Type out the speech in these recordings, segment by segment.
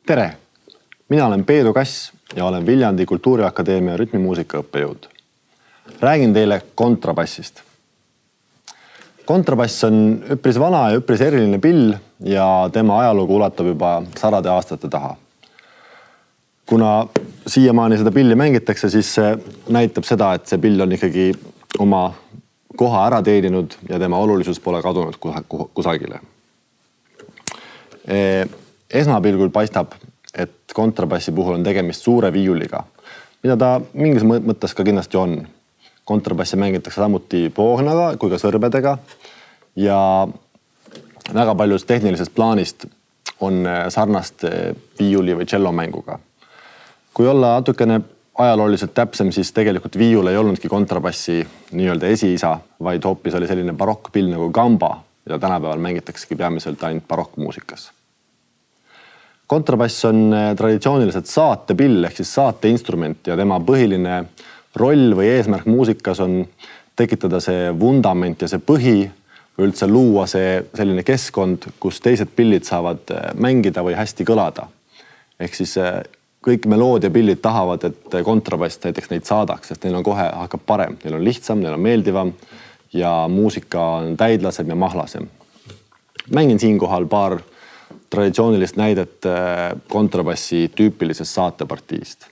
Tere! Mina olen Peedu Kass ja olen Viljandi Kultuuriakadeemia rütmimuusika õppejõud. Räägin teile kontrabassist. Kontrabass on üpris vana ja üpris eriline pill ja tema ajalugu ulatub juba 100 aastate taha. Kuna siiamaani seda pilli mängitakse, siis see näitab seda, et see pill on ikkagi oma koha ära teeninud ja tema olulisus pole kadunud kusagile. Esmapilgul paistab, et kontrabassi puhul on tegemist suure viiuliga, mida ta mingis mõttes ka kindlasti on. Kontrabassi mängitakse samuti poognaga kui ka sõrbedega ja väga paljus tehnilisest plaanist on sarnast viiuli või cello mänguga. Kui olla natukene ajalooliselt täpsem, siis tegelikult viiul ei olnudki kontrabassi nii-öelda esiisa, vaid hoopis oli selline barokkpill nagu gamba ja tänapäeval mängitaksegi peamiselt ainult barokkmuusikas. Kontrabass on traditsiooniliselt saatepill ehk siis saateinstrument ja tema põhiline roll või eesmärk muusikas on tekitada see vundament ja see põhi või üldse luua see selline keskkond, kus teised pillid saavad mängida või hästi kõlada. Ehk siis kõik meloodiapillid tahavad, et kontrabass näiteks neid saadaks, sest neil on kohe hakkab parem. Neil on lihtsam, neil on meeldivam ja muusika on täidlasem ja mahlasem. Mängin siinkohal paar traditsioonilist näidet kontrabassi tüüpilisest saatepartiist.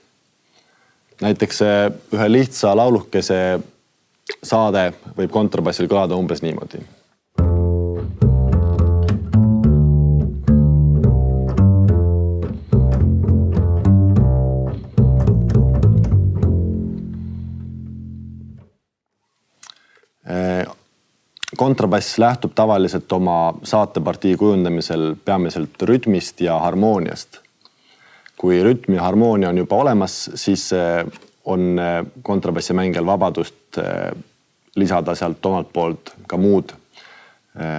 Näiteks ühe lihtsa laulukese saade võib kontrabassil kõlada umbes niimoodi. Kontrabass lähtub tavaliselt oma saatepartii kujundamisel peamiselt rütmist ja harmooniast. Kui rütm ja harmoonia on juba olemas, siis on kontrabassi mängijal vabadust lisada sealt omalt poolt ka muud,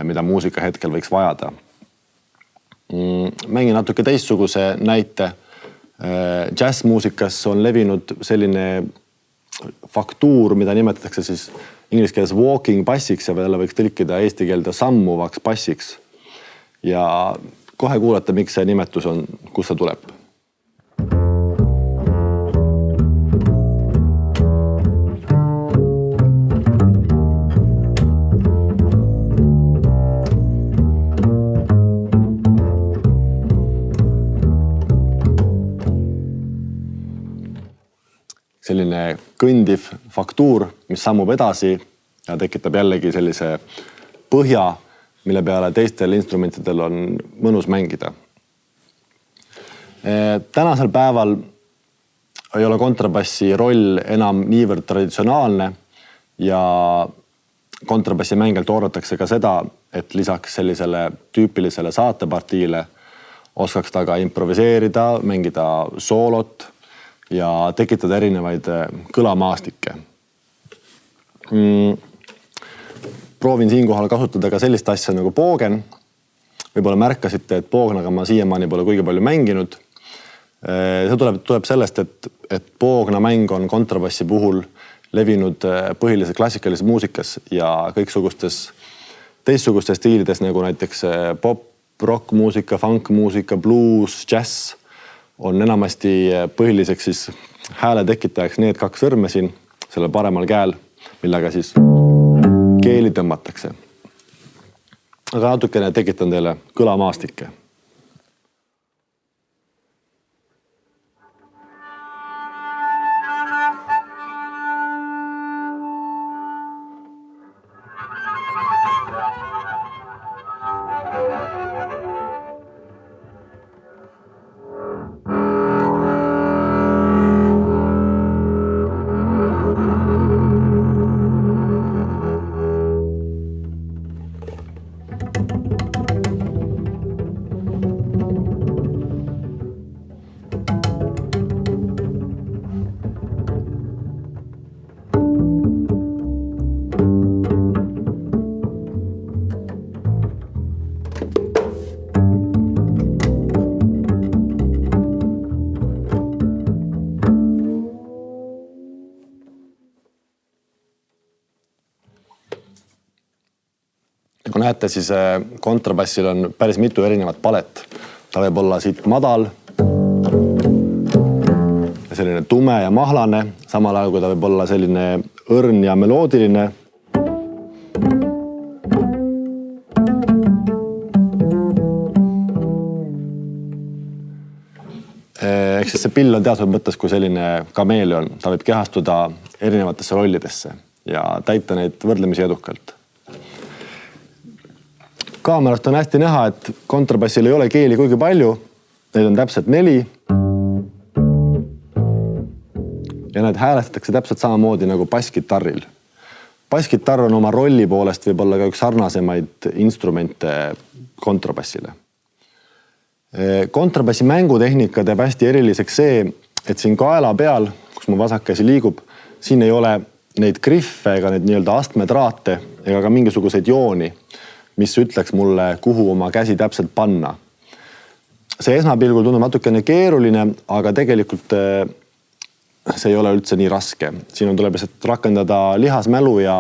mida muusika hetkel võiks vajada. Mängin natuke teistsuguse näite. Jazzmuusikas on levinud selline faktuur, mida nimetatakse siis inglise keeles walking bassiks ja veel võiks tõlkida eesti keelde sammuvaks bassiks. Ja kohe kuulata, miks see nimetus on, kus see tuleb. Selline kõndiv faktuur, mis sammub edasi ja tekitab jällegi sellise põhja, mille peale teistel instrumentidel on mõnus mängida. Tänasel päeval ei ole kontrabassi roll enam niivõrd traditsionaalne ja kontrabassi mängijalt oodatakse ka seda, et lisaks sellisele tüüpilisele saatepartiile oskaks ta ka improviseerida, mängida soolot ja tekitada erinevaid kõlamaastikke. Proovin siinkohal kasutada ka sellist asja nagu poogen. Võib-olla märkasite, et poognaga ma siiamaani pole kuigi palju mänginud. See tuleb sellest, et poognamäng on kontrabassi puhul levinud põhiliselt klassikalises muusikas ja kõiksugustes teistsugustes stiilides nagu näiteks pop, rock muusika, funk muusika, blues, jazz on enamasti põhiliseks siis hääle tekitajaks need 2 sõrme siin, selle paremal käel, millega siis keeli tõmmatakse. Aga natukene tekitan teile kõlamaastikke. Nagu näete, siis kontrabassil on päris mitu erinevat palet. Ta võib olla siit madal, selline tume ja mahlane, samal ajal kui ta võib olla selline õrn ja meloodiline. Ehk siis see pill on teatud mõttes kui selline kameeleon. Ta võib kehastuda erinevatesse rollidesse ja täita neid võrdlemisi edukalt. Kaamerast on hästi näha, et kontrabassil ei ole keeli kuigi palju. Neid on täpselt 4. Ja need häälestatakse täpselt samamoodi nagu basskitarril. Basskitarr on oma rolli poolest võib-olla ka üks sarnasemaid instrumente kontrabassile. Kontrabassi mängutehnika teeb hästi eriliseks see, et siin kaela peal, kus mu vasak käsi liigub, siin ei ole neid griffe ega neid nii-öelda astmetraate ega ka mingisuguseid jooni, mis ütleks mulle, kuhu oma käsi täpselt panna. See esmapilgul tundub natukene keeruline, aga tegelikult see ei ole üldse nii raske. Siin tuleb lihtsalt rakendada lihasmälu ja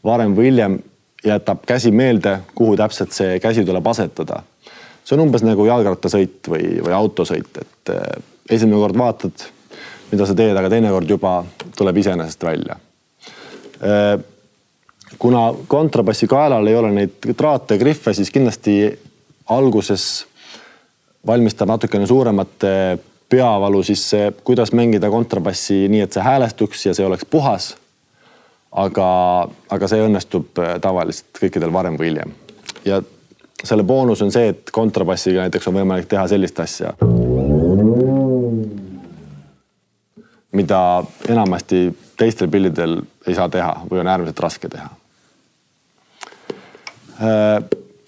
varem või hiljem jätab käsi meelde, kuhu täpselt see käsi tuleb asetada. See on umbes nagu jalgrattasõit või autosõit, et esimene kord vaatad, mida sa teed, aga teine kord juba tuleb iseenesest välja. Kuna kontrabassi kaelal ei ole neid traate ja griffe, siis kindlasti alguses valmistab natukene suuremat peavalu siis see, kuidas mängida kontrabassi nii, et see häälestuks ja see oleks puhas, aga see õnnestub tavaliselt kõikidel varem või hiljem. Ja selle boonus on see, et kontrabassiga näiteks on võimalik teha sellist asja, mida enamasti teistel pillidel ei saa teha või on äärmiselt raske teha.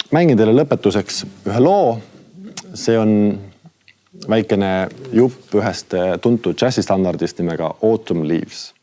Mängin teile lõpetuseks ühe loo. See on väikene jupp ühest tuntud džässistandardist nimega Autumn Leaves.